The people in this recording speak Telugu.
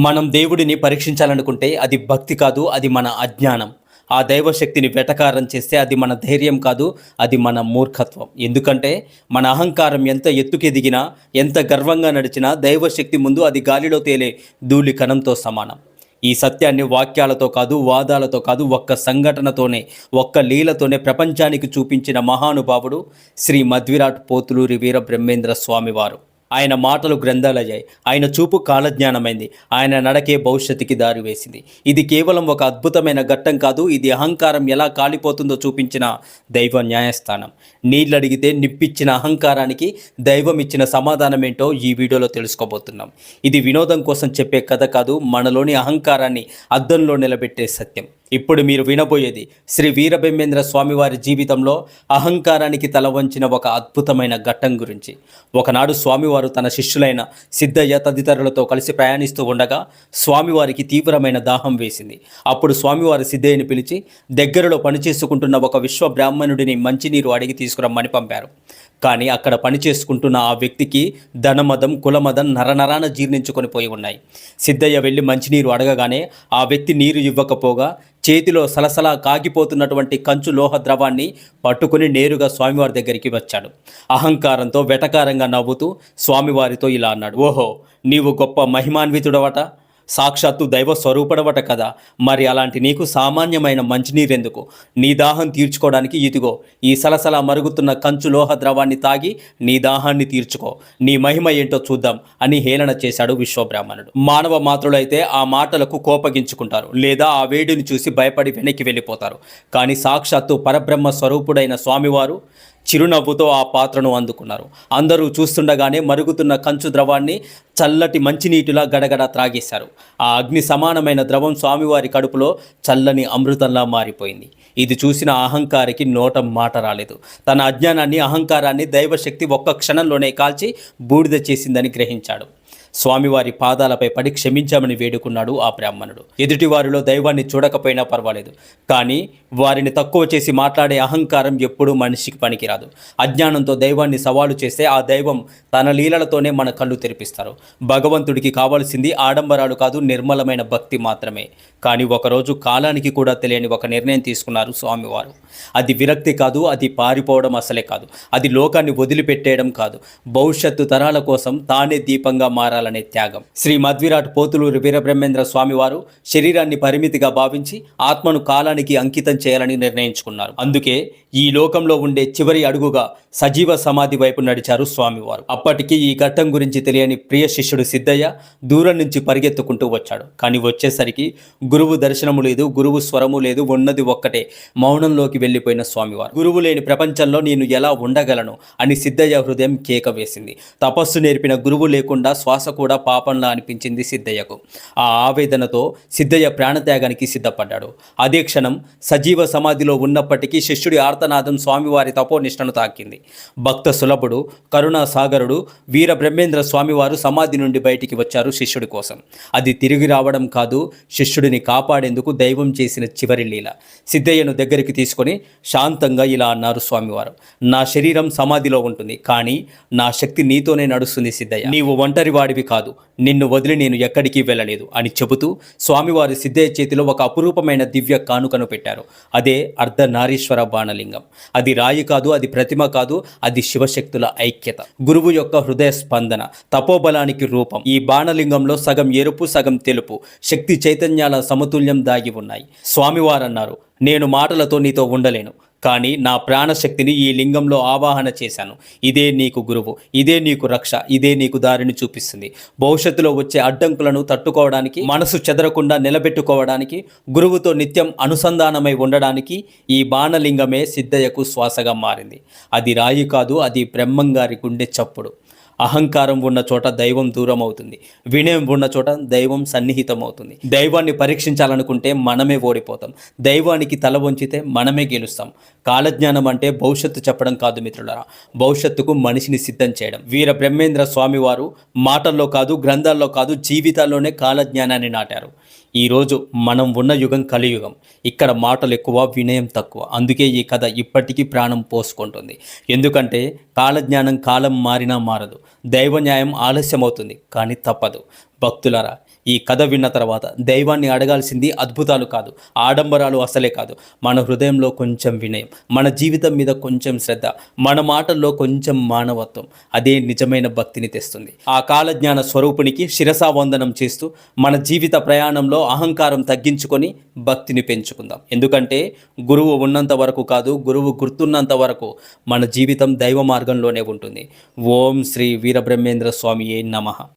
మనం దేవుడిని పరీక్షించాలనుకుంటే అది భక్తి కాదు, అది మన అజ్ఞానం. ఆ దైవశక్తిని వెటకారం చేస్తే అది మన ధైర్యం కాదు, అది మన మూర్ఖత్వం. ఎందుకంటే మన అహంకారం ఎంత ఎత్తుకెదిగినా, ఎంత గర్వంగా నడిచినా దైవశక్తి ముందు అది గాలిలో తేలే ధూళి కణంతో సమానం. ఈ సత్యాన్ని వాక్యాలతో కాదు, వాదాలతో కాదు, ఒక్క సంఘటనతోనే, ఒక్క లీలతోనే ప్రపంచానికి చూపించిన మహానుభావుడు శ్రీ మధ్విరాట్ పోతులూరి వీర బ్రహ్మేంద్ర స్వామివారు. ఆయన మాటలు గ్రంథాలయ్యాయి, ఆయన చూపు కాలజ్ఞానమైంది, ఆయన నడకే భవిష్యత్తుకి దారి వేసింది. ఇది కేవలం ఒక అద్భుతమైన ఘట్టం కాదు, ఇది అహంకారం ఎలా కాలిపోతుందో చూపించిన దైవ న్యాయస్థానం. నీళ్ళడిగితే నిప్పిచ్చిన అహంకారానికి దైవం ఇచ్చిన సమాధానం ఏంటో ఈ వీడియోలో తెలుసుకోబోతున్నాం. ఇది వినోదం కోసం చెప్పే కథ కాదు, మనలోని అహంకారాన్ని అద్దంలో నిలబెట్టే సత్యం. ఇప్పుడు మీరు వినబోయేది శ్రీ వీరబ్రహ్మేంద్ర స్వామివారి జీవితంలో అహంకారానికి తల వంచిన ఒక అద్భుతమైన ఘట్టం గురించి. ఒకనాడు స్వామివారు తన శిష్యులైన సిద్ధయ్య తదితరులతో కలిసి ప్రయాణిస్తూ ఉండగా స్వామివారికి తీవ్రమైన దాహం వేసింది. అప్పుడు స్వామివారు సిద్ధయ్యని పిలిచి దగ్గరలో పనిచేసుకుంటున్న ఒక విశ్వ బ్రాహ్మణుడిని మంచినీరు అడిగి తీసుకురమ్మని పంపారు. కానీ అక్కడ పనిచేసుకుంటున్న ఆ వ్యక్తికి ధనమదం, కులమదం నరనరాన జీర్ణించుకొని పోయి ఉన్నాయి. సిద్ధయ్య వెళ్ళి మంచినీరు అడగగానే ఆ వ్యక్తి నీరు ఇవ్వకపోగా చేతిలో సలసలా కాగిపోతున్నటువంటి కంచు లోహ ద్రవాన్ని పట్టుకుని నేరుగా స్వామివారి దగ్గరికి వచ్చాడు. అహంకారంతో వెటకారంగా నవ్వుతూ స్వామివారితో ఇలా అన్నాడు: ఓహో, నీవు గొప్ప మహిమాన్వితుడవట, సాక్షాత్తు దైవ స్వరూపడవట కదా. మరి అలాంటి నీకు సామాన్యమైన మంచినీరెందుకు? నీ దాహం తీర్చుకోవడానికి ఇదిగో ఈ సలసలా మరుగుతున్న కంచు లోహ ద్రవాన్ని తాగి నీ దాహాన్ని తీర్చుకో, నీ మహిమ ఏంటో చూద్దాం అని హేళన చేశాడు విశ్వబ్రాహ్మణుడు. మానవ మాతృలైతే ఆ మాటలకు కోపగించుకుంటారు, లేదా ఆ వేడిని చూసి భయపడి వెనక్కి వెళ్ళిపోతారు. కానీ సాక్షాత్తు పరబ్రహ్మ స్వరూపుడైన స్వామివారు చిరునవ్వుతో ఆ పాత్రను అందుకున్నారు. అందరూ చూస్తుండగానే మరుగుతున్న కంచు ద్రవాన్ని చల్లటి మంచినీటిలా గడగడ త్రాగేశారు. ఆ అగ్ని సమానమైన ద్రవం స్వామివారి కడుపులో చల్లని అమృతంలా మారిపోయింది. ఇది చూసిన అహంకారికి నోట మాట రాలేదు. తన అజ్ఞానాన్ని, అహంకారాన్ని దైవశక్తి ఒక్క క్షణంలోనే కాల్చి బూడిద చేసిందని గ్రహించాడు. స్వామివారి పాదాలపై పడి క్షమించామని వేడుకున్నాడు ఆ బ్రాహ్మణుడు. ఎదుటివారిలో దైవాన్ని చూడకపోయినా పర్వాలేదు, కానీ వారిని తక్కువ చేసి మాట్లాడే అహంకారం ఎప్పుడూ మనిషికి పనికిరాదు. అజ్ఞానంతో దైవాన్ని సవాలు చేస్తే ఆ దైవం తన లీలలతోనే మన కళ్ళు తెరిపిస్తారు. భగవంతుడికి కావాల్సింది ఆడంబరాలు కాదు, నిర్మలమైన భక్తి మాత్రమే. కానీ ఒకరోజు కాలానికి కూడా తెలియని ఒక నిర్ణయం తీసుకున్నారు స్వామివారు. అది విరక్తి కాదు, అది పారిపోవడం అసలే కాదు, అది లోకాన్ని వదిలిపెట్టేయడం కాదు, భవిష్యత్తు తరాల కోసం తానే దీపంగా మారాలనే త్యాగం. శ్రీ మధ్విరాట్ పోతులూరి వీరబ్రహ్మేంద్ర స్వామివారు శరీరాన్ని పరిమితిగా భావించి ఆత్మను కాలానికి అంకితం చేయాలని నిర్ణయించుకున్నారు. అందుకే ఈ లోకంలో ఉండే చివరి అడుగుగా సజీవ సమాధి వైపు నడిచారు స్వామివారు. అప్పటికి ఈ ఘట్టం గురించి తెలియని ప్రియ శిష్యుడు సిద్ధయ్య దూరం నుంచి పరిగెత్తుకుంటూ వచ్చాడు. కానీ వచ్చేసరికి గురువు దర్శనము లేదు, గురువు స్వరము లేదు, ఉన్నది ఒక్కటే మౌనంలోకి వెళ్ళిపోయిన స్వామివారు. గురువు లేని ప్రపంచంలో నేను ఎలా ఉండగలను అని సిద్ధయ్య హృదయం కేక వేసింది. తపస్సు నేర్పిన గురువు లేకుండా శ్వాస కూడా పాపంలా అనిపించింది సిద్ధయ్యకు. ఆ ఆవేదనతో సిద్ధయ్య ప్రాణత్యాగానికి సిద్ధపడ్డాడు. అదే క్షణం సజీవ సమాధిలో ఉన్నప్పటికీ శిష్యుడి ఆర్తనాదం స్వామివారి తపోనిష్టను తాకింది. భక్త సులభుడు, కరుణా సాగరుడు వీర బ్రహ్మేంద్ర స్వామివారు సమాధి నుండి బయటికి వచ్చారు శిష్యుడి కోసం. అది తిరిగి రావడం కాదు, శిష్యుడిని కాపాడేందుకు దైవం చేసిన చివరి లీల. సిద్ధయ్యను దగ్గరికి తీసుకొని శాంతంగా ఇలా అన్నారు స్వామివారు: నా శరీరం సమాధిలో ఉంటుంది, కానీ నా శక్తి నీతోనే నడుస్తుంది సిద్ధయ్య. నీవు ఒంటరి వాడివి కాదు, నిన్ను వదిలి నేను ఎక్కడికి వెళ్ళలేదు అని చెబుతూ స్వామివారి సిద్ధయ్య చేతిలో ఒక అపురూపమైన దివ్య కానుకను పెట్టారు. అదే అర్ధనారీశ్వర బాణలింగం. అది రాయి కాదు, అది ప్రతిమ కాదు, అది శివశక్తుల ఐక్యత, గురువు యొక్క హృదయ స్పందన, తపోబలానికి రూపం. ఈ బాణలింగంలో సగం ఎరుపు, సగం తెలుపు శక్తి చైతన్యాల సమతుల్యం దాగి ఉన్నాయి. స్వామివారన్నారు: నేను మాటలతో నీతో ఉండలేను, కానీ నా ప్రాణశక్తిని ఈ లింగంలో ఆవాహన చేశాను. ఇదే నీకు గురువు, ఇదే నీకు రక్ష, ఇదే నీకు దారిని చూపిస్తుంది. భవిష్యత్తులో వచ్చే అడ్డంకులను తట్టుకోవడానికి, మనసు చెదరకుండా నిలబెట్టుకోవడానికి, గురువుతో నిత్యం అనుసంధానమై ఉండడానికి ఈ బాణలింగమే సిద్ధయ్యకు శ్వాసగా మారింది. అది రాయి కాదు, అది బ్రహ్మంగారి గుండె చప్పుడు. అహంకారం ఉన్న చోట దైవం దూరం అవుతుంది, వినయం ఉన్న చోట దైవం సన్నిహితం అవుతుంది. దైవాన్ని పరీక్షించాలనుకుంటే మనమే ఓడిపోతాం, దైవానికి తల వంచితే మనమే గెలుస్తాం. కాలజ్ఞానం అంటే భవిష్యత్తు చెప్పడం కాదు మిత్రులారా, భవిష్యత్తుకు మనిషిని సిద్ధం చేయడం. వీర బ్రహ్మేంద్ర స్వామివారు మాటల్లో కాదు, గ్రంథాల్లో కాదు, జీవితాల్లోనే కాలజ్ఞానాన్ని నాటారు. ఈరోజు మనం ఉన్న యుగం కలియుగం. ఇక్కడ మాటలు ఎక్కువ, వినయం తక్కువ. అందుకే ఈ కథ ఇప్పటికీ ప్రాణం పోసుకుంటుంది. ఎందుకంటే కాలజ్ఞానం కాలం మారినా మారదు, దైవ న్యాయం ఆలస్యమవుతుంది, కానీ తప్పదు. భక్తులారా, ఈ కథ విన్న తర్వాత దైవాన్ని అడగాల్సింది అద్భుతాలు కాదు, ఆడంబరాలు అసలే కాదు, మన హృదయంలో కొంచెం వినయం, మన జీవితం మీద కొంచెం శ్రద్ధ, మన మాటల్లో కొంచెం మానవత్వం. అదే నిజమైన భక్తిని తెస్తుంది. ఆ కాలజ్ఞాన స్వరూపునికి శిరసావందనం చేస్తూ మన జీవిత ప్రయాణంలో అహంకారం తగ్గించుకొని భక్తిని పెంచుకుందాం. ఎందుకంటే గురువు ఉన్నంత వరకు కాదు, గురువు గుర్తున్నంత వరకు మన జీవితం దైవ మార్గంలోనే ఉంటుంది. ఓం శ్రీ వీరబ్రహ్మేంద్ర స్వామియే నమః.